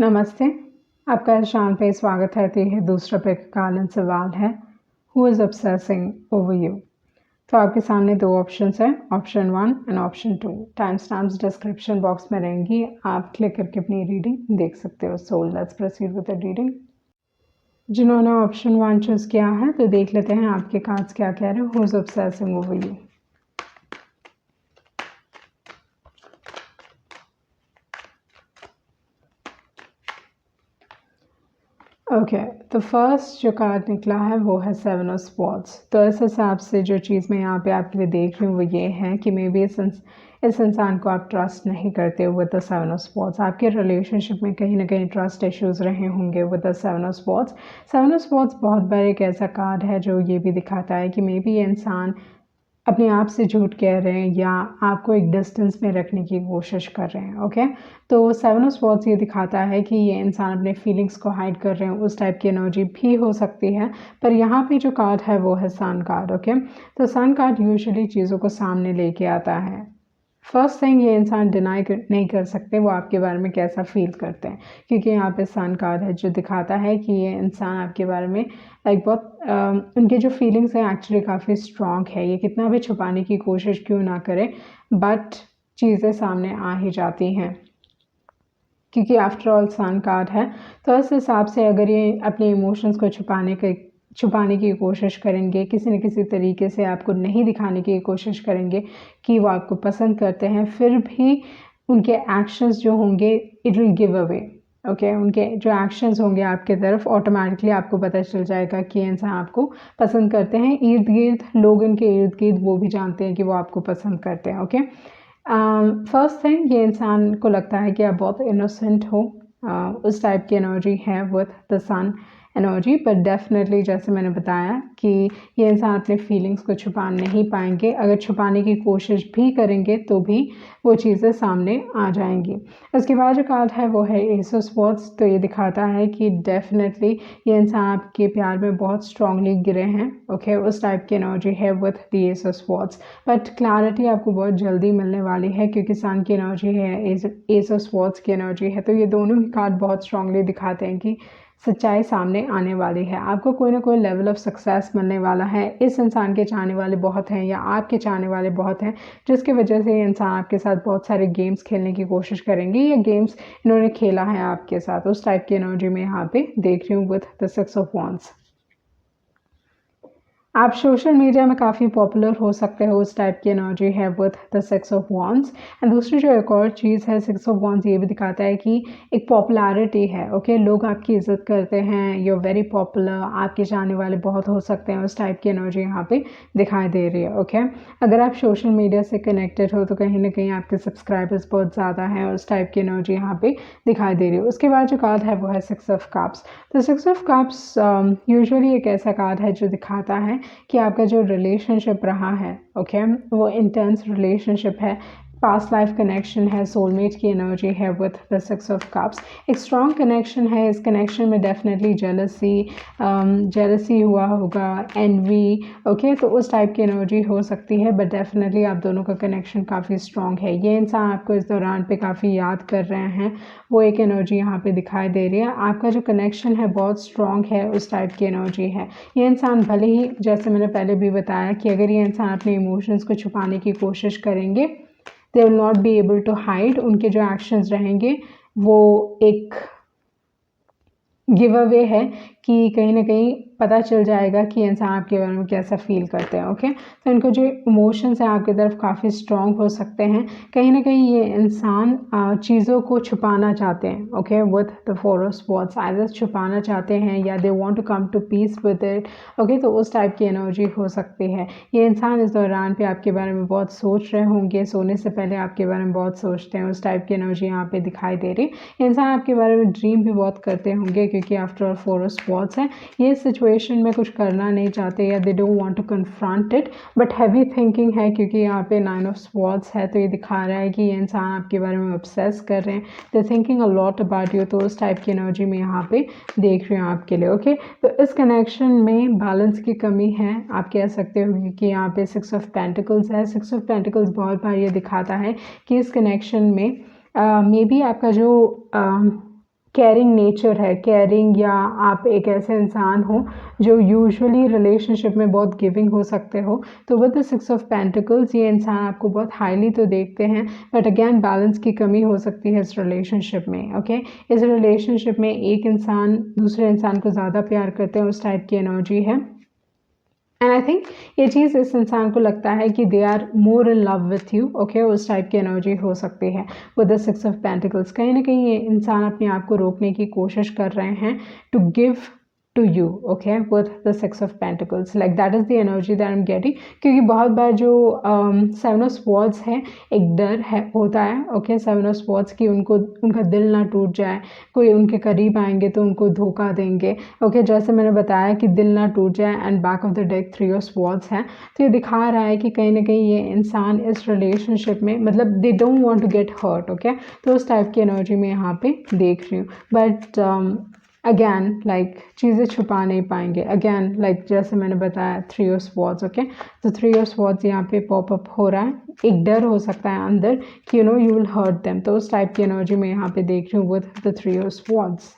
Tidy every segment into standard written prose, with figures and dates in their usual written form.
नमस्ते, आपका शाम पे स्वागत है। तो यह दूसरा प्रकालन सवाल है, who is obsessing over you. तो आपके सामने दो ऑप्शंस हैं, option 1 and option 2। Time stamps description box में रहेंगी, आप क्लिक करके अपनी रीडिंग देख सकते हो। So let's proceed with the reading. जिन्होंने ऑप्शन 1 चूज़ किया है तो देख लेते हैं आपके कार्ड्स क्या कह रहे हैं। Who is obsessing over you. Okay, तो फर्स्ट जो कार्ड निकला है वो है 7 ऑफ स्वॉर्ड्स। तो इस हिसाब से जो चीज़ मैं यहाँ पे आपके लिए देख रही हूँ वो ये है कि मे बी इस इंसान को आप ट्रस्ट नहीं करते विद द 7 ऑफ स्वॉर्ड्स। आपके रिलेशनशिप में कहीं ना कहीं ट्रस्ट इश्यूज रहे होंगे with the 7 of swords. 7 of swords बहुत बार एक ऐसा कार्ड है जो ये भी दिखाता है कि मे बी ये इंसान अपने आप से झूठ कह रहे हैं या आपको एक डिस्टेंस में रखने की कोशिश कर रहे हैं। ओके, तो 7 ऑफ स्वॉर्ड्स ये दिखाता है कि ये इंसान अपने फीलिंग्स को हाइड कर रहे हैं, उस टाइप की एनर्जी भी हो सकती है। पर यहाँ पे जो कार्ड है वो है सन कार्ड। ओके, तो सन कार्ड यूजुअली चीज़ों को सामने लेके आता है। फर्स्ट थिंग, ये इंसान डिनाई नहीं कर सकते वो आपके बारे में कैसा फील करते हैं, क्योंकि यहाँ पे सन कार्ड है जो दिखाता है कि ये इंसान आपके बारे में लाइक बहुत उनके जो फीलिंग्स हैं एक्चुअली काफ़ी स्ट्रॉन्ग है। ये कितना भी छुपाने की कोशिश क्यों ना करें, बट चीज़ें सामने आ ही जाती हैं, क्योंकि आफ्टर ऑल सन कार्ड है। तो इस हिसाब से अगर ये अपने इमोशंस को छुपाने की कोशिश करेंगे, किसी न किसी तरीके से आपको नहीं दिखाने की कोशिश करेंगे कि वो आपको पसंद करते हैं, फिर भी उनके एक्शंस जो होंगे it will give away. Okay, उनके जो एक्शंस होंगे आपके तरफ ऑटोमेटिकली आपको पता चल जाएगा कि इंसान आपको पसंद करते हैं। इर्द गिर्द लोग इनके इर्द गिर्द वो भी जानते हैं कि वो आपको पसंद करते हैं। ओके, फर्स्ट थिंग, ये इंसान को लगता है कि आप बहुत इनोसेंट हो, उस टाइप की एनर्जी है विथ द सन एनर्जी। पर डेफिनेटली जैसे मैंने बताया कि ये इंसान अपने फीलिंग्स को छुपा नहीं पाएंगे। अगर छुपाने की कोशिश भी करेंगे तो भी वो चीज़ें सामने आ जाएंगी। इसके बाद जो कार्ड है वो है एस ऑफ स्वॉर्ड्स। तो ये दिखाता है कि डेफिनेटली ये इंसान आपके प्यार में बहुत स्ट्रांगली गिरे हैं। ओके, उस टाइप की एनर्जी है with the S of swords. But clarity आपको बहुत जल्दी मिलने वाली है, क्योंकि सन की एनर्जी है, एस ऑफ स्वॉर्ड्स की एनर्जी है। तो ये दोनों ही कार्ड बहुत स्ट्रांगली दिखाते हैं कि सच्चाई सामने आने वाली है। आपको कोई ना कोई लेवल ऑफ सक्सेस मिलने वाला है। इस इंसान के चाहने वाले बहुत हैं या आपके चाहने वाले बहुत हैं, जिसकी वजह से ये इंसान आपके साथ बहुत सारे गेम्स खेलने की कोशिश करेंगे या गेम्स इन्होंने खेला है आपके साथ। उस टाइप की एनर्जी में यहाँ पे देख रही हूँ विथ द 6 ऑफ वॉन्ड्स। आप सोशल मीडिया में काफ़ी पॉपुलर हो सकते हो, उस टाइप की एनर्जी है with the 6 of wands. And दूसरी जो एक और चीज़ है 6 ऑफ वॉन्ड्स, ये भी दिखाता है कि एक पॉपुलैरिटी है। ओके, लोग आपकी इज्जत करते हैं, यू आर वेरी पॉपुलर, आपके चाहने वाले बहुत हो सकते हैं, उस टाइप की एनर्जी यहाँ पे दिखाई दे रही है। ओके, अगर आप सोशल मीडिया से कनेक्टेड हो तो कहीं ना कहीं आपके सब्सक्राइबर्स बहुत ज़्यादा हैं, उस टाइप की एनर्जी यहाँ पे दिखाई दे रही है। उसके बाद जो कार्ड है वो है 6 ऑफ कप्स। तो 6 ऑफ कप्स यूजुअली एक ऐसा कार्ड है जो दिखाता है कि आपका जो रिलेशनशिप रहा है, ओके, वो इंटेंस रिलेशनशिप है, पास्ट लाइफ कनेक्शन है, सोलमेट की एनर्जी है विथ द 6 ऑफ कप्स। एक स्ट्रॉन्ग कनेक्शन है, इस कनेक्शन में डेफिनेटली जेलसी हुआ होगा, एनवी। ओके, तो उस टाइप की एनर्जी हो सकती है, बट डेफिनेटली आप दोनों का कनेक्शन काफ़ी स्ट्रॉन्ग है। ये इंसान आपको इस दौरान पे काफ़ी याद कर रहे हैं, वो एक एनर्जी यहाँ पे दिखाई दे रही है। आपका जो कनेक्शन है बहुत स्ट्रॉन्ग है, उस टाइप की एनर्जी है। ये इंसान भले ही, जैसे मैंने पहले भी बताया, कि अगर ये इंसान अपने इमोशंस को छुपाने की कोशिश करेंगे, they will not be able to hide. उनके जो एक्शंस रहेंगे वो एक गिव अवे है कि कहीं ना कहीं पता चल जाएगा कि इंसान आपके बारे में कैसा फील करते हैं। ओके, तो इनको जो इमोशंस हैं आपकी तरफ काफ़ी स्ट्रॉन्ग हो सकते हैं। कहीं ना कहीं ये इंसान चीज़ों को छुपाना चाहते हैं। Okay, with the 4 of swords, either छुपाना चाहते हैं या they want to come to peace with it. Okay, तो उस टाइप की एनर्जी हो सकती है। ये इंसान इस दौरान पे आपके बारे में बहुत सोच रहे होंगे, सोने से पहले आपके बारे में बहुत सोचते हैं, उस टाइप की एनर्जी यहाँ पे दिखाई दे रही है। इंसान आपके बारे में ड्रीम भी बहुत करते होंगे, क्योंकि आफ्टर ऑल 4 ऑफ स्वॉर्ड्स है। ये सिचुएशन में कुछ करना नहीं चाहते या they don't want to confront it, but heavy thinking है, क्योंकि यहाँ पे 9 ऑफ स्वॉर्ड्स है। तो ये दिखा रहा है कि ये इंसान आपके बारे में ऑब्सेस कर रहे हैं, दे thinking a lot about you. तो उस टाइप की एनर्जी में यहाँ पे देख रही हूँ आपके लिए। ओके, तो इस कनेक्शन में बैलेंस की कमी है, आप कह सकते हो, क्योंकि यहाँ पे 6 ऑफ पेंटिकल्स है। 6 ऑफ पेंटिकल्स बहुत बार ये दिखाता है कि इस कनेक्शन में मे बी आपका जो केयरिंग नेचर है, केयरिंग, या आप एक ऐसे इंसान हो जो यूजुअली रिलेशनशिप में बहुत गिविंग हो सकते हो। तो विद द 6 ऑफ पेंटिकल्स ये इंसान आपको बहुत हाईली तो देखते हैं, बट अगेन बैलेंस की कमी हो सकती है इस रिलेशनशिप में। ओके, इस रिलेशनशिप में एक इंसान दूसरे इंसान को ज़्यादा प्यार करते हैं, उस टाइप की एनर्जी है। एंड आई थिंक ये चीज़ इस इंसान को लगता है कि they are more in love with you. Okay, उस टाइप की एनर्जी हो सकती है विद द 6 ऑफ पेंटिकल्स। कहीं ना कहीं ये इंसान अपने आप को रोकने की कोशिश कर रहे हैं to give to you, okay, with the 6 of pentacles, like that is the energy that I'm getting। क्योंकि बहुत बार जो 7 of swords है, एक डर है होता है। ओके, 7 of swords की उनको उनका दिल ना टूट जाए, कोई उनके करीब आएंगे तो उनको धोखा देंगे। ओके, जैसे मैंने बताया कि दिल ना टूट जाए, and back of the deck 3 of swords है। तो ये दिखा रहा है कि कहीं ना कहीं ये इंसान इस रिलेशनशिप में, मतलब they don't want to get hurt. Okay, तो उस टाइप की एनर्जी में यहाँ पे देख रही हूँ, बट अगैन लाइक चीज़ें छुपा नहीं पाएंगे। अगैन लाइक जैसे मैंने बताया 3 ऑफ स्वॉर्ड्स। ओके, तो 3 ऑफ स्वॉर्ड्स यहाँ पे पॉप अप हो रहा है। एक डर हो सकता है अंदर कि यू विल हर्ट देम, तो उस टाइप की एनर्जी में यहाँ पे देख रही हूँ with the 3 of swords.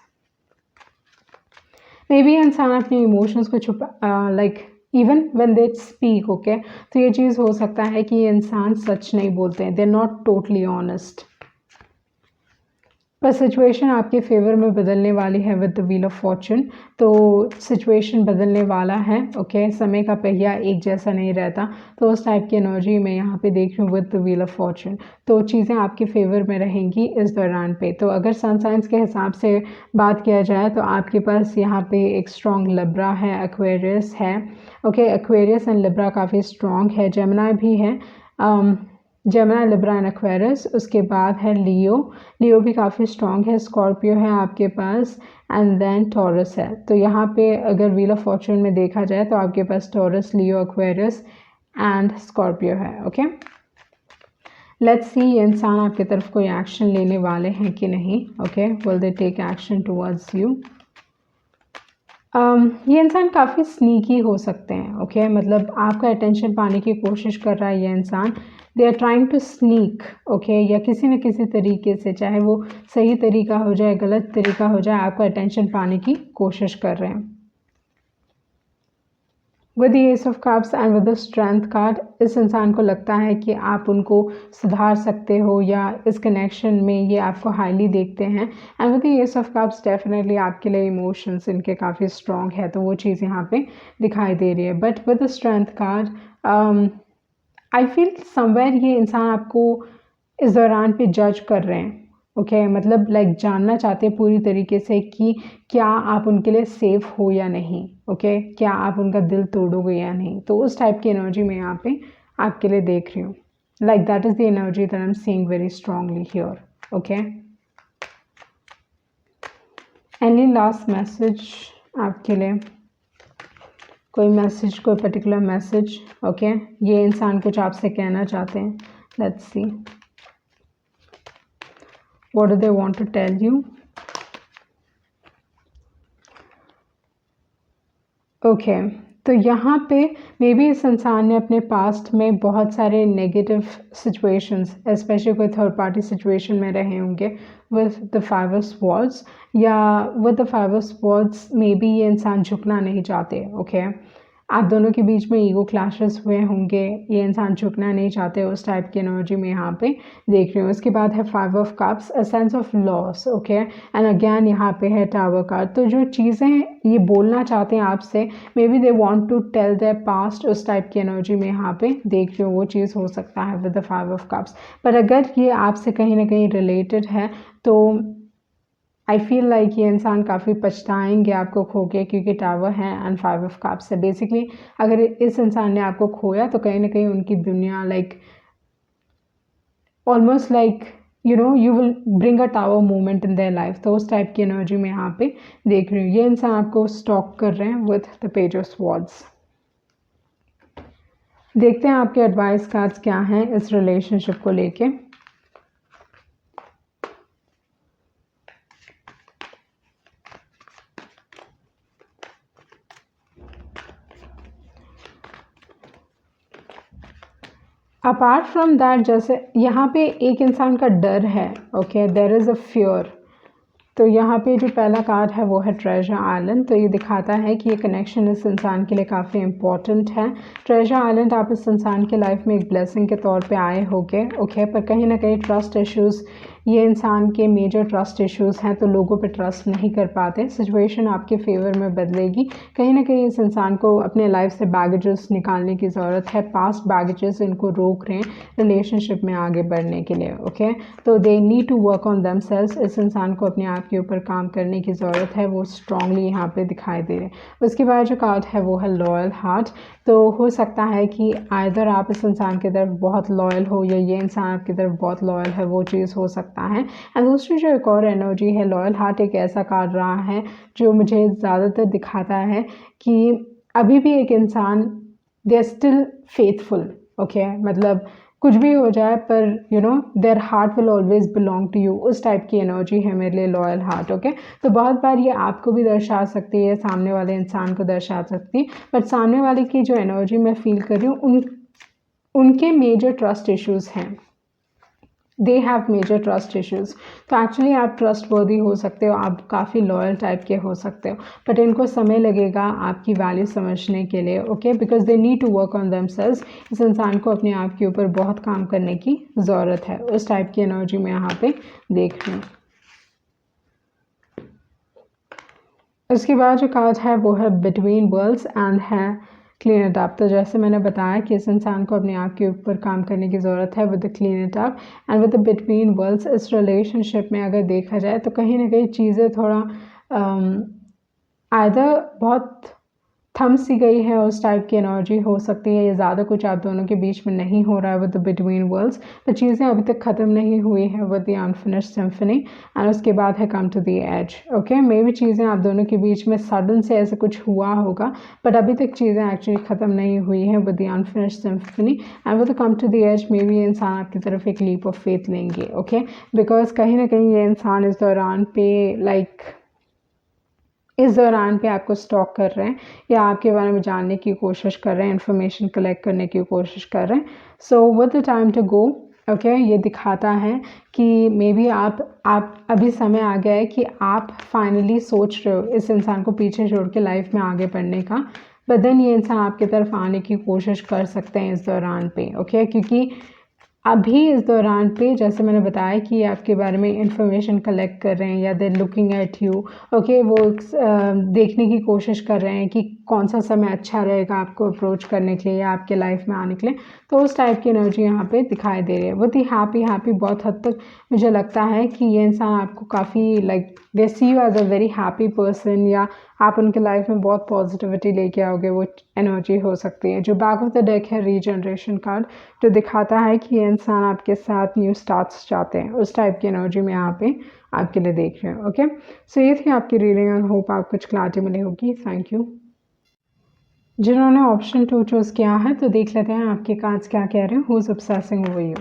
May be इंसान अपने इमोशंस को छुपा like even when they speak. Okay, तो ये चीज़ हो सकता है कि ये इंसान सच नहीं बोलते हैं, they are not totally honest. पर सिचुएशन आपके फेवर में बदलने वाली है with the wheel of fortune. तो सिचुएशन बदलने वाला है। ओके, समय का पहिया एक जैसा नहीं रहता, तो उस टाइप की एनर्जी मैं यहाँ पे देख रही हूँ with the wheel of fortune. तो चीज़ें आपके फेवर में रहेंगी इस दौरान पे। तो अगर सन साइंस के हिसाब से बात किया जाए तो आपके पास यहाँ पे एक स्ट्रॉन्ग लिब्रा है, एक्वेरियस है। ओके, एक्वेरियस एंड लिब्रा काफ़ी स्ट्रॉन्ग है, जेमिनी भी है, जेमिनी, लिब्रा एंड एक्वेरियस। उसके बाद है लियो, लियो भी काफ़ी स्ट्रॉन्ग है, स्कॉर्पियो है आपके पास, एंड देन टॉरस है। तो यहाँ पे अगर व्हील ऑफ फॉर्चून में देखा जाए तो आपके पास Taurus, Leo, Aquarius and Scorpio है। ओके, लेट्स सी ये इंसान आपकी तरफ कोई एक्शन लेने वाले हैं कि नहीं। Okay, will they take action towards you. ये इंसान काफ़ी स्नीकी हो सकते हैं। ओके, मतलब आपका अटेंशन पाने की कोशिश कर रहा है ये इंसान। They are trying to sneak. Okay, या किसी न किसी तरीके से, चाहे वो सही तरीका हो जाए, गलत तरीका हो जाए, आपका अटेंशन पाने की कोशिश कर रहे हैं। With the S of cups and with the strength card, इस इंसान को लगता है कि आप उनको सुधार सकते हो, या इस कनेक्शन में ये आपको हाईली देखते हैं। And with the S of cups definitely आपके लिए इमोशंस इनके काफ़ी स्ट्रॉन्ग है, तो वो चीज़ यहाँ पे दिखाई दे रही है। But with the strength card I feel somewhere ये इंसान आपको इस दौरान पे जज कर रहे हैं। ओके, मतलब लाइक जानना चाहते हैं पूरी तरीके से कि क्या आप उनके लिए सेफ हो या नहीं। ओके, क्या आप उनका दिल तोड़ोगे या नहीं। तो उस टाइप की एनर्जी मैं यहाँ पे आपके लिए देख रही हूँ। Like that is the energy that I am seeing very strongly here. Okay, any last message आपके लिए, कोई मैसेज, कोई पर्टिकुलर मैसेज। ओके, ये इंसान कुछ आपसे कहना चाहते हैं। Let's see what do they want to tell you। Okay, तो यहाँ पे मे बी इस इंसान ने अपने पास्ट में बहुत सारे नेगेटिव सिचुएशंस, स्पेशली कोई थर्ड पार्टी सिचुएशन में रहे होंगे विद द 5 ऑफ स्वॉर्ड्स, या with the 5 of swords may be ये इंसान झुकना नहीं चाहते। ओके, आप दोनों के बीच में ईगो क्लैशेस हुए होंगे, ये इंसान झुकना नहीं चाहते, उस टाइप की एनर्जी में यहाँ पे देख रही हूँ। उसके बाद है 5 of cups, a sense of loss. Okay, and again यहाँ पे है टावर कार्ड। तो जो चीज़ें ये बोलना चाहते हैं आपसे, maybe they want to tell their past, उस टाइप की एनर्जी में यहाँ पे देख रही हूँ। वो चीज़ हो सकता है विद द 5 ऑफ कप्स। पर अगर ये आपसे कहीं ना कहीं रिलेटेड है तो आई फील लाइक ये इंसान काफ़ी पछताएंगे आपको खो के, क्योंकि टावर है एंड 5 ऑफ कप्स है। बेसिकली अगर इस इंसान ने आपको खोया तो कहीं ना कहीं उनकी दुनिया like almost like you will bring a tower movement in their life. तो उस टाइप की एनर्जी में यहाँ पे देख रही हूँ। ये इंसान आपको स्टॉक कर रहे हैं with the page of swords. देखते हैं आपके एडवाइस कार्ड्स क्या हैं इस रिलेशनशिप को लेके। अपार्ट फ्रॉम दैट, जैसे यहाँ पे एक इंसान का डर है। Okay, there is a fear. तो यहाँ पे जो पहला कार्ड है वो है ट्रेजर आइलैंड। तो ये दिखाता है कि ये कनेक्शन इस इंसान के लिए काफ़ी इम्पोर्टेंट है। ट्रेजर आइलैंड, आप इस इंसान के लाइफ में एक ब्लेसिंग के तौर पे आए होगे, ओके, पर कहीं ना कहीं ट्रस्ट इश्यूज़, ये इंसान के मेजर ट्रस्ट इश्यूज़ हैं, तो लोगों पे ट्रस्ट नहीं कर पाते। सिचुएशन आपके फेवर में बदलेगी। कहीं ना कहीं इस इंसान को अपने लाइफ से बैगेजेस निकालने की ज़रूरत है। पास्ट बैगेजेस इनको रोक रहे हैं रिलेशनशिप में आगे बढ़ने के लिए, ओके। तो they need to work on themselves. इस इंसान को अपने आप के ऊपर काम करने की ज़रूरत है, वो स्ट्रांगली यहाँ पे दिखाई दे रहे हैं। उसके बाद जो कार्ड है वो है लॉयल हार्ट। तो हो सकता है कि आइदर आप इस इंसान की तरफ बहुत लॉयल हो या ये इंसान आपकी तरफ बहुत लॉयल है, वो चीज़ हो सकता है। एंड दूसरी जो एक और एनर्जी है, लॉयल हार्ट एक ऐसा कार्ड रहा है जो मुझे ज़्यादातर दिखाता है कि अभी भी एक इंसान, they are still faithful, okay, मतलब कुछ भी हो जाए पर you know their heart will always belong to you, उस टाइप की एनर्जी है मेरे लिए लॉयल हार्ट, ओके। तो बहुत बार ये आपको भी दर्शा सकती है, सामने वाले इंसान को दर्शा सकती है, बट सामने वाले की जो एनर्जी मैं फील कर रही हूँ, उनके मेजर ट्रस्ट इश्यूज़ हैं, they have major trust issues. तो एक्चुअली आप ट्रस्ट वर्दी हो सकते हो, आप काफ़ी लॉयल टाइप के हो सकते हो, बट इनको समय लगेगा आपकी वैल्यू समझने के लिए, okay, because they need to work on themselves. इस इंसान को अपने आप के ऊपर बहुत काम करने की ज़रूरत है, उस टाइप की एनर्जी मैं यहाँ पे देख रही हूँ। उसके बाद जो कार्ड है वो है बिटवीन वर्ल्ड्स एंड है क्लीन इट अप। तो जैसे मैंने बताया कि इस इंसान को अपने आप के ऊपर काम करने की ज़रूरत है with the clean it up and with the between worlds. इस रिलेशनशिप में अगर देखा जाए तो कहीं ना कहीं चीज़ें थोड़ा आइदर बहुत थम सी गई है, उस टाइप की एनर्जी हो सकती है, या ज़्यादा कुछ आप दोनों के बीच में नहीं हो रहा है विद द बिटवीन वर्ल्ड्स, तो चीज़ें अभी तक ख़त्म नहीं हुई है with the unfinished symphony. And उसके बाद है come to the edge, okay. मे भी चीज़ें आप दोनों के बीच में सडन से ऐसे कुछ हुआ होगा, बट अभी तक चीज़ें एक्चुअली ख़त्म नहीं हुई हैं with the unfinished symphony and with the come to the edge. मे भी ये इंसान आपकी तरफ एक लीप ऑफ फेथ लेंगे, ओके, बिकॉज कहीं ना कहीं ये इंसान इस दौरान पे इस दौरान पे आपको स्टॉक कर रहे हैं या आपके बारे में जानने की कोशिश कर रहे हैं, इन्फॉर्मेशन कलेक्ट करने की कोशिश कर रहे हैं। So with the time to go, okay, ये दिखाता है कि मे बी आप अभी समय आ गया है कि आप फाइनली सोच रहे हो इस इंसान को पीछे छोड़ के लाइफ में आगे बढ़ने का, बट देन ये इंसान आपकी तरफ आने की कोशिश कर सकते हैं इस दौरान पे, ओके, क्योंकि अभी इस दौरान पे जैसे मैंने बताया कि आपके बारे में इंफॉर्मेशन कलेक्ट कर रहे हैं या they looking at you, okay, वो देखने की कोशिश कर रहे हैं कि कौन सा समय अच्छा रहेगा आपको अप्रोच करने के लिए या आपके लाइफ में आने के लिए। तो उस टाइप की एनर्जी यहाँ पे दिखाई दे रही है। बहुत ही हैप्पी बहुत हद तक मुझे लगता है कि ये इंसान आपको काफ़ी they see you as a very happy person, या आप उनके लाइफ में बहुत पॉजिटिविटी लेके आओगे, वो एनर्जी हो सकती है। जो बैक ऑफ द डेक है रीजनरेशन कार्ड, जो दिखाता है कि ये इंसान आपके साथ न्यू स्टार्ट्स चाहते हैं, उस टाइप की एनर्जी में यहाँ पे आपके लिए देख रहे हैं, ओके। सो ये थी आपकी रीडिंग और होप आपको कुछ क्लैरिटी मिली होगी। Thank you. जिन्होंने ऑप्शन 2 चूज़ किया है तो देख लेते हैं आपके कार्ड्स क्या कह रहे हैं। Who is obsessing over you.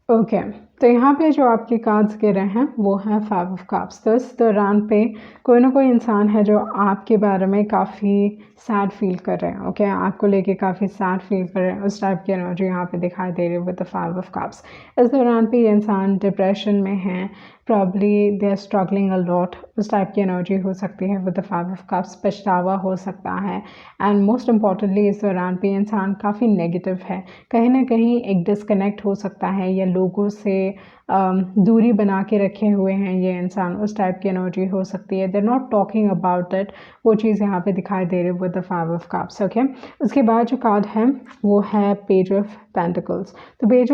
Okay, तो यहाँ पे जो आपके कार्ड्स गिर रहे हैं वो है 5 ऑफ कप्स। तो इस दौरान पे कोई ना कोई इंसान है जो आपके बारे में काफ़ी सैड फील कर रहे हैं, ओके, आपको लेके काफ़ी सैड फील कर रहे हैं, उस टाइप की एनर्जी यहाँ पे दिखाई दे रही है विद द 5 ऑफ कप्स। इस दौरान पे ये इंसान डिप्रेशन में है, probably they are struggling a lot, उस टाइप की एनर्जी हो सकती है विद द 5 ऑफ कप्स। पछतावा हो सकता है एंड मोस्ट इम्पॉर्टेंटली इस दौरान पे इंसान काफ़ी नेगेटिव है, कहीं ना कहीं एक डिस्कनेक्ट हो सकता है या लोगों से दूरी बना के रखे हुए हैं ये इंसान, उस टाइप की एनर्जी हो सकती है। देर नॉट टॉकिंग अबाउट इट, वो चीज़ यहाँ पे दिखाई दे रही है with the 5 of cups, okay. उसके बाद जो कार्ड है वो है पेज ऑफ पेंटिकल्स। तो पेज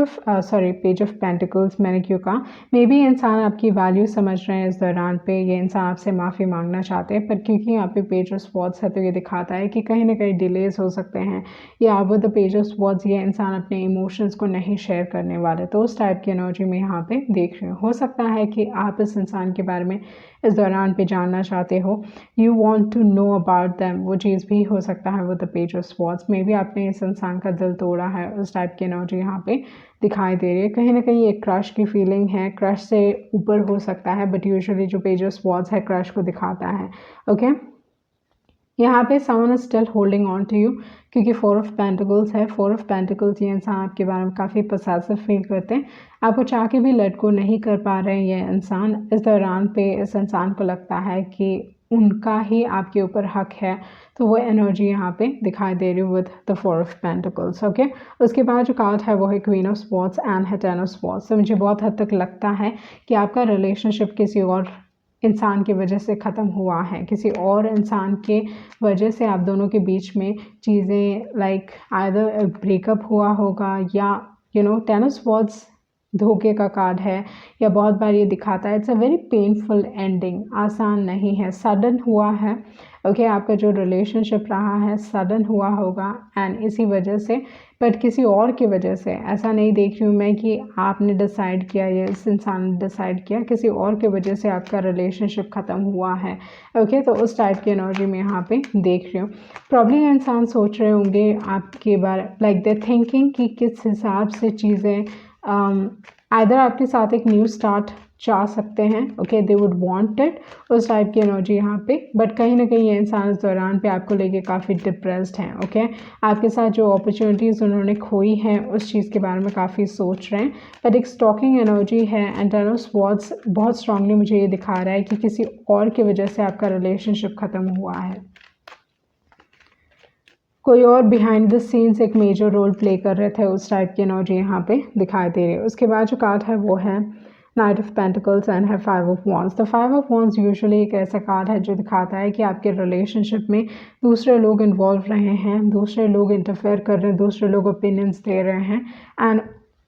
ऑफ पेंटिकल्स मैंने क्यों कहा, मे बी इंसान आपकी वैल्यू समझ रहे हैं इस दौरान पे, ये इंसान आपसे माफ़ी मांगना चाहते हैं, पर क्योंकि यहाँ पे पेज ऑफ स्वॉर्ड्स है तो ये दिखाता है कि कहीं ना कहीं डिलेज हो सकते हैं, या with the page of swords ये इंसान अपने इमोशंस को नहीं शेयर करने वाले। तो उस टाइप की एनर्जी में यहाँ पे देख रहे हो सकता है कि आप इस इंसान के बारे में इस दौरान पे जानना चाहते हो, you want to know about them, वो चीज़ भी हो सकता है with the page of swords. Maybe आपने इस इंसान का दिल तोड़ा है, उस टाइप की एनर्जी यहाँ पे दिखाई दे रही है। कहीं ना कहीं एक क्रश की फीलिंग है, क्रश से ऊपर हो सकता है, बट यूजुअली जो पेज ऑफ स्वॉर्ड्स है क्रश को दिखाता है, ओके। यहाँ पे someone is still holding on to you, क्योंकि 4 ऑफ पेंटिकल्स है। 4 ऑफ पेंटिकल्स ये इंसान आपके बारे में काफ़ी पसेसिव फील करते हैं, आपको चाह के भी लेट को नहीं कर पा रहे हैं ये इंसान। इस दौरान पे इस इंसान को लगता है कि उनका ही आपके ऊपर हक है, तो वो एनर्जी यहाँ पे दिखाई दे रही है with the 4 of pentacles. Okay, उसके बाद जो कार्ड है वो है क्वीन ऑफ स्वॉर्ड्स एंड है 10 ऑफ स्वॉर्ड्स। तो मुझे बहुत हद तक लगता है कि आपका रिलेशनशिप किसी और इंसान की वजह से ख़त्म हुआ है, किसी और इंसान के वजह से आप दोनों के बीच में चीज़ें लाइक आइदर ब्रेकअप हुआ होगा, या 10 ऑफ स्वॉर्ड्स धोखे का कार्ड है, या बहुत बार ये दिखाता है it's a very painful ending, आसान नहीं है, सडन हुआ है। ओके, आपका जो रिलेशनशिप रहा है सडन हुआ होगा एंड इसी वजह से, बट किसी और की वजह से, ऐसा नहीं देख रही हूँ मैं कि आपने डिसाइड किया या इस इंसान ने डिसाइड किया, किसी और की वजह से आपका रिलेशनशिप ख़त्म हुआ है। ओके, तो उस टाइप की एनर्जी में यहाँ पे देख रही हूँ। प्रॉब्लम इंसान सोच रहे होंगे आपके बारे, लाइक दे थिंकिंग कि किस हिसाब से चीज़ें आइदर आपके साथ एक न्यू स्टार्ट चाह सकते हैं। Okay, they would want it, उस टाइप की एनर्जी यहाँ पे, बट कहीं ना कहीं ये इंसान इस दौरान पे आपको लेके काफ़ी डिप्रेस्ड हैं। ओके, आपके साथ जो अपॉर्चुनिटीज़ उन्होंने खोई हैं उस चीज़ के बारे में काफ़ी सोच रहे हैं, बट एक स्टॉकिंग एनर्जी है एंड 10 ऑफ स्वॉर्ड्स बहुत स्ट्रांगली मुझे ये दिखा रहा है कि किसी और की वजह से आपका रिलेशनशिप ख़त्म हुआ है, कोई और बिहाइंड द सीन्स एक मेजर रोल प्ले कर रहे थे, उस टाइप की एनर्जी यहाँ पे दिखाई दे रही है। उसके बाद जो कार्ड है वो है नाइट ऑफ पेंटिकल्स एंड है 5 ऑफ वॉन्ड्स। तो 5 ऑफ वॉन्ड्स यूजुअली एक ऐसा कार्ड है जो दिखाता है कि आपके रिलेशनशिप में दूसरे लोग इन्वॉल्व रहे हैं, दूसरे लोग इंटरफेयर कर रहे हैं, दूसरे लोग ओपिनियंस दे रहे हैं एंड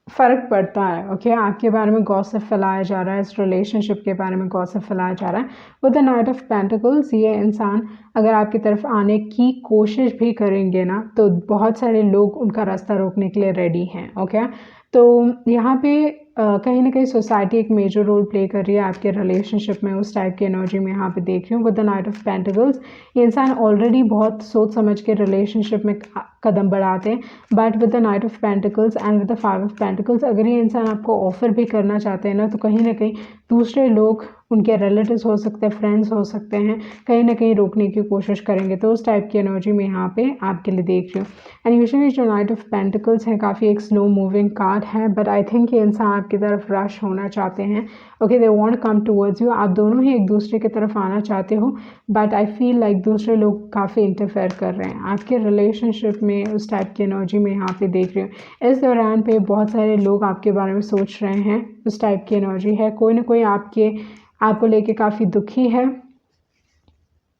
फ़र्क पड़ता है। ओके, आपके बारे में गॉसिप फैलाया जा रहा है, इस रिलेशनशिप के बारे में गॉसिप फैलाया जा रहा है। With the knight of pentacles ये इंसान अगर आपकी तरफ आने की कोशिश भी करेंगे ना, तो बहुत सारे लोग उनका रास्ता रोकने के लिए रेडी हैं। ओके, तो यहाँ पे कहीं ना कहीं सोसाइटी एक मेजर रोल प्ले कर रही है आपके रिलेशनशिप में, उस टाइप की एनर्जी में यहाँ पे देख रही हूँ। With the knight of pentacles ये इंसान ऑलरेडी बहुत सोच समझ के रिलेशनशिप में कदम बढ़ाते हैं, but with the knight of pentacles and with the 5 of pentacles अगर ये इंसान आपको ऑफर भी करना चाहते हैं ना, तो कहीं ना कहीं दूसरे लोग, उनके रिलेटिव्स हो सकते हैं, फ्रेंड्स हो सकते हैं, कहीं ना कहीं रोकने की कोशिश करेंगे। तो उस टाइप की एनर्जी में यहाँ पे आपके लिए देख रही हूँ। एंड यूजुअली जो नाइट ऑफ पेंटिकल्स है काफ़ी एक स्लो मूविंग कार्ड है, बट आई थिंक ये इंसान आपकी तरफ रश होना चाहते हैं। Okay, they want come towards you, आप दोनों ही एक दूसरे की तरफ आना चाहते हो, बट आई फील लाइक दूसरे लोग काफ़ी इंटरफेयर कर रहे हैं आपके रिलेशनशिप में, उस टाइप की एनर्जी में यहाँ पे देख रही हूँ। इस दौरान पे बहुत सारे लोग आपके बारे में सोच रहे हैं, उस टाइप की एनर्जी है। कोई ना कोई आपको लेके काफ़ी दुखी है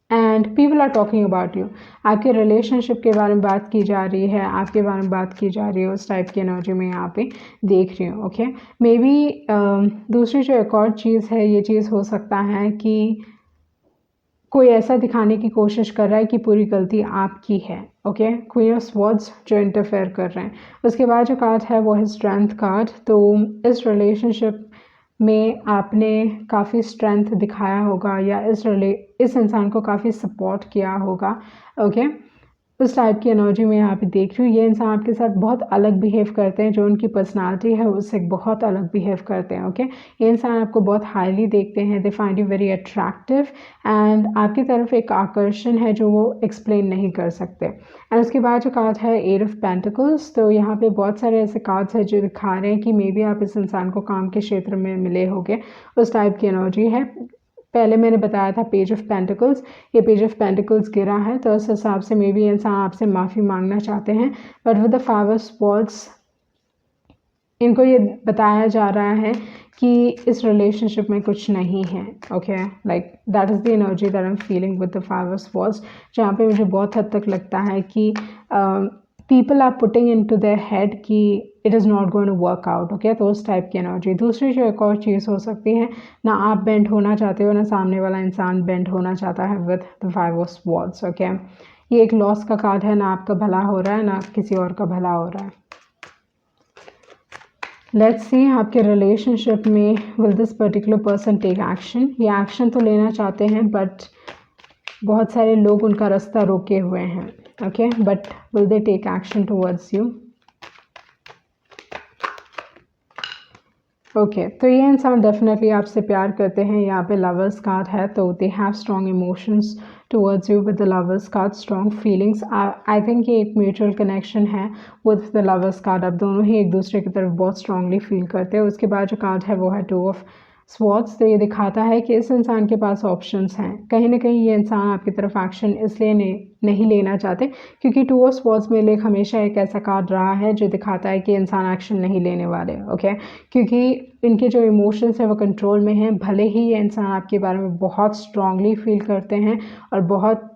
and people are talking about you, आपके रिलेशनशिप के बारे में बात की जा रही है, आपके बारे में बात की जा रही है, उस टाइप की एनर्जी में यहाँ पे देख रही हूँ। ओके, मे बी दूसरी जो एक और चीज़ है, ये चीज़ हो सकता है कि कोई ऐसा दिखाने की कोशिश कर रहा है कि पूरी गलती आपकी है। ओके, क्वीन ऑफ स्वॉर्ड्स जो इंटरफेयर कर रहे हैं। उसके बाद जो कार्ड है वो है स्ट्रेंथ कार्ड। तो इस रिलेशनशिप में आपने काफ़ी स्ट्रेंथ दिखाया होगा या इस इंसान को काफ़ी सपोर्ट किया होगा। ओके, उस टाइप की एनर्जी में यहाँ पे देख रही हूँ। ये इंसान आपके साथ बहुत अलग बिहेव करते हैं, जो उनकी पर्सनालिटी है उससे बहुत अलग बिहेव करते हैं। ओके, ये इंसान आपको बहुत हाईली देखते हैं, they find you very attractive and आपकी तरफ एक आकर्षण है जो वो एक्सप्लेन नहीं कर सकते। एंड उसके बाद जो कार्ड है 8 ऑफ पेंटिकल्स। तो यहाँ पे बहुत सारे ऐसे कार्ड्स हैं जो दिखा रहे हैं कि मे बी आप इस इंसान को काम के क्षेत्र में मिले होंगे, उस टाइप की एनर्जी है। पहले मैंने बताया था पेज ऑफ पेंटिकल्स, ये पेज ऑफ पेंटिकल्स गिरा है, तो उस हिसाब से मे बी इंसान आपसे माफ़ी मांगना चाहते हैं, but with the 5 of swords इनको ये बताया जा रहा है कि इस रिलेशनशिप में कुछ नहीं है। Okay, like that is the energy that I am feeling with the 5 of swords, जहाँ पे मुझे बहुत हद तक लगता है कि people are putting into their head कि it is not going to work out. Okay, तो उस टाइप की एनर्जी। दूसरी जो एक और चीज़ हो सकती है, ना आप बेंड होना चाहते हो, ना सामने वाला इंसान बेंड होना चाहता है with the 5 of swords. Okay, ये एक लॉस का कार्ड है, ना आपका भला हो रहा है ना किसी और का भला हो रहा है। लेट्स सी आपके रिलेशनशिप में will this particular person take action. ये एक्शन तो लेना चाहते हैं बट बहुत सारे लोग उनका रास्ता रोके हुए हैं। Okay, but will they take action towards you. Okay, तो ये इंसान डेफिनेटली आपसे प्यार करते हैं। यहाँ पे लवर्स कार्ड है, तो दे have strong emotions towards you with the lovers card, strong feelings. I think ये एक म्यूचुअल कनेक्शन है with the lovers card. आप दोनों ही एक दूसरे की तरफ बहुत स्ट्रांगली फील करते हैं. उसके बाद जो कार्ड है वो है टू ऑफ स्वॉर्ड्स. तो ये दिखाता है कि इस इंसान के पास ऑप्शंस हैं. कहीं ना कहीं ये इंसान आपकी तरफ एक्शन इसलिए नहीं लेना चाहते क्योंकि टू ऑफ स्वॉर्ड्स में लेक हमेशा एक ऐसा कार्ड रहा है जो दिखाता है कि इंसान एक्शन नहीं लेने वाले. ओके, क्योंकि इनके जो इमोशंस हैं वो कंट्रोल में हैं. भले ही ये इंसान आपके बारे में बहुत स्ट्रांगली फील करते हैं और बहुत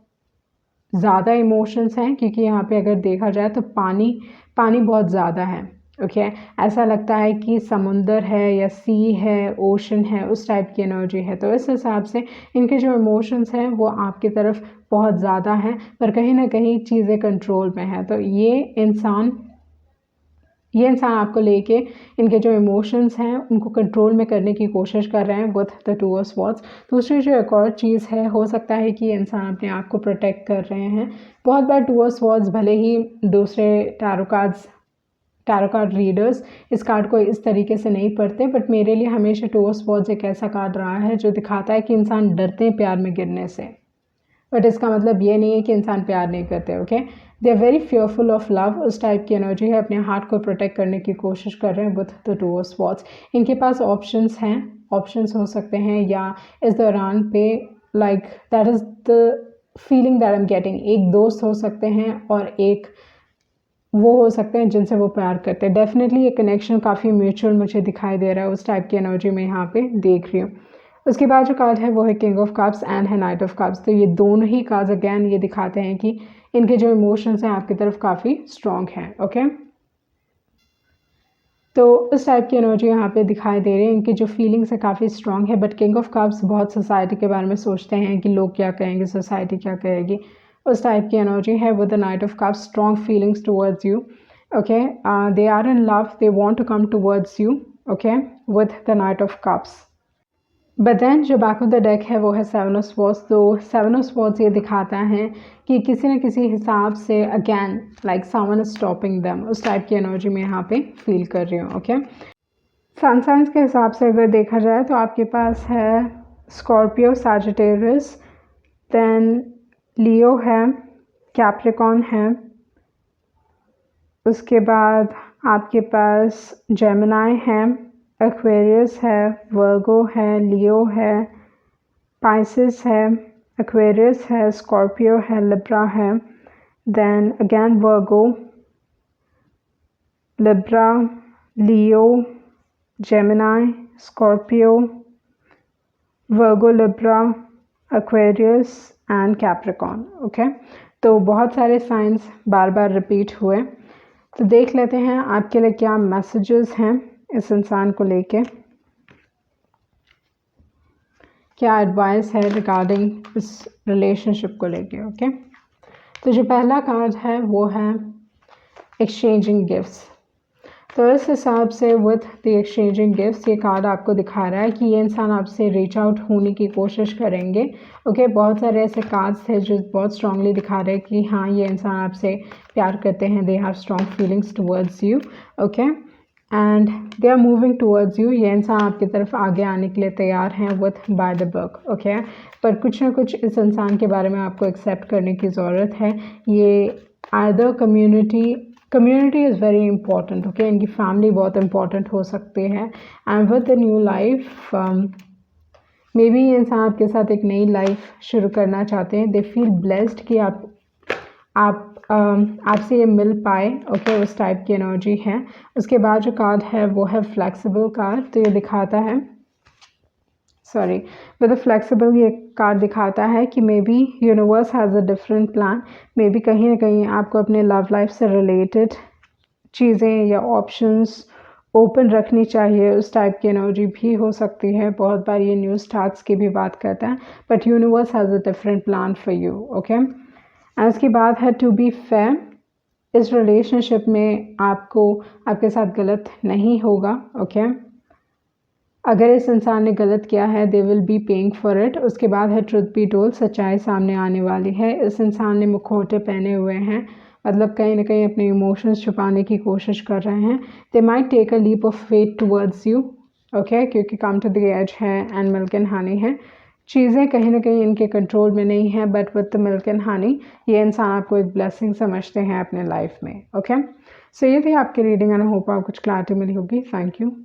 ज़्यादा इमोशंस हैं, क्योंकि यहाँ पे अगर देखा जाए तो पानी बहुत ज़्यादा है. ओके, ऐसा लगता है कि समुंदर है या सी है, ओशन है, उस टाइप की एनर्जी है. तो इस हिसाब से इनके जो इमोशंस हैं वो आपकी तरफ बहुत ज़्यादा हैं, पर कहीं ना कहीं चीज़ें कंट्रोल में हैं. तो ये इंसान आपको लेके इनके जो इमोशंस हैं उनको कंट्रोल में करने की कोशिश कर रहे हैं with the two of swords. दूसरी जो एक और चीज़ है, हो सकता है कि इंसान अपने आप को प्रोटेक्ट कर रहे हैं. बहुत बार टू ऑफ स्वॉर्ड्स भले ही दूसरे टैरो कार्ड रीडर्स इस कार्ड को इस तरीके से नहीं पढ़ते, बट मेरे लिए हमेशा टू ऑफ स्वॉर्ड्स एक ऐसा कार्ड रहा है जो दिखाता है कि इंसान डरते हैं प्यार में गिरने से. बट इसका मतलब ये नहीं है कि इंसान प्यार नहीं करते. Okay, they are very fearful of love. उस टाइप की एनर्जी है, अपने हार्ट को प्रोटेक्ट करने की कोशिश कर रहे हैं with the two of swords. इनके पास ऑप्शंस हैं, ऑप्शंस हो सकते हैं या इस दौरान पे like that is the feeling that I am getting. एक दोस्त हो सकते हैं और एक वो हो सकते हैं जिनसे वो प्यार करते हैं. डेफिनेटली ये कनेक्शन काफ़ी म्यूचुअल मुझे दिखाई दे रहा है. उस टाइप की एनर्जी मैं यहाँ पे देख रही हूँ. उसके बाद जो कार्ड है वो है किंग ऑफ कप्स एंड है नाइट ऑफ कप्स. तो ये दोनों ही कार्ड्स अगेन ये दिखाते हैं कि इनके जो इमोशंस हैं आपकी तरफ काफ़ी स्ट्रॉन्ग हैं. ओके, तो इस टाइप की एनर्जी यहाँ पे दिखाई दे रही है. इनकी जो फीलिंग्स है काफ़ी स्ट्रॉन्ग है. बट किंग ऑफ कप्स बहुत सोसाइटी के बारे में सोचते हैं कि लोग क्या कहेंगे, सोसाइटी क्या कहेगी. उस टाइप की एनर्जी है with the knight of cups. Strong feelings towards you. Okay, they are in love, they want to come towards you. Okay, with the knight of cups. But then जो back of the deck है वो है seven of swords. तो seven of swords ये दिखाता है कि किसी न किसी हिसाब से again like someone is stopping them. उस टाइप की एनर्जी में यहाँ पे फील कर रही हूँ. ओके, सन साइंस के हिसाब से अगर देखा जाए तो आपके पास है स्कॉर्पियो, सैजिटेरियस, देन लियो है, कैप्रिकॉर्न है. उसके बाद आपके पास जेमिनाई है, एक्वेरियस है, वर्गो है, लियो है, पाइसेस है, एक्वेरियस है, स्कॉर्पियो है, लिब्रा है, then again Virgo, Libra, Leo, Gemini, Scorpio, Virgo, Libra, Aquarius and Capricorn. Okay, तो बहुत सारे साइंस बार बार रिपीट हुए. तो देख लेते हैं आपके लिए क्या मैसेजेस हैं इस इंसान को लेके, क्या एडवाइस है रिगार्डिंग इस रिलेशनशिप को लेके. ओके, तो जो पहला कार्ड है वो है एक्सचेंजिंग गिफ्ट्स. तो इस हिसाब से विद द एक्सचेंजिंग गिफ्ट्स ये कार्ड आपको दिखा रहा है कि ये इंसान आपसे रीच आउट होने की कोशिश करेंगे. ओके, बहुत सारे ऐसे कार्ड्स थे जो बहुत स्ट्रांगली दिखा रहे हैं कि हाँ ये इंसान आपसे प्यार करते हैं. They have strong feelings towards you. Okay, and they are moving towards you. ये इंसान आपकी तरफ आगे आने के लिए तैयार हैं with by the book. Okay, पर कुछ ना कुछ इस इंसान के बारे में आपको एक्सेप्ट करने की ज़रूरत है. ये either community is very important. Okay, इनकी फैमिली बहुत इंपॉर्टेंट हो सकती है. And with the new life may be ये इंसान आपके साथ एक नई लाइफ शुरू करना चाहते हैं. दे फील ब्लेस्ड कि आपसे ये मिल पाए. ओके, उस टाइप की एनर्जी है. उसके बाद जो कार्ड है वो है फ्लेक्सिबल कार्ड. तो ये दिखाता है विद द फ्लेक्सिबल ये कार्ड दिखाता है कि may be universe has a different plan. May be कहीं ना कहीं आपको अपने लव लाइफ से रिलेटेड चीज़ें या ऑप्शंस ओपन रखनी चाहिए. उस टाइप की एनर्जी भी हो सकती है. बहुत बार ये न्यू स्टार्ट्स की भी बात करता है. But universe has a different plan for you. Okay, and उसकी बात है टू बी फेयर. इस रिलेशनशिप में आपके साथ गलत नहीं होगा. ओके, अगर इस इंसान ने गलत किया है they will be paying for it. उसके बाद है ट्रुथ बी टोल्ड. सच्चाई सामने आने वाली है. इस इंसान ने मुखौटे पहने हुए हैं, मतलब कहीं ना कहीं अपने इमोशंस छुपाने की कोशिश कर रहे हैं. They might take a leap of faith towards you. Okay, क्योंकि कम टू द एज है एंड मिल्क एंड हनी है. चीज़ें कहीं ना कहीं इनके कंट्रोल में नहीं है, but with the milk and Honey ये इंसान आपको एक ब्लेसिंग समझते हैं अपने लाइफ में। ओके, सो ये थी आपकी रीडिंग एंड आई होप आपको कुछ क्लैरिटी मिली होगी। Thank you.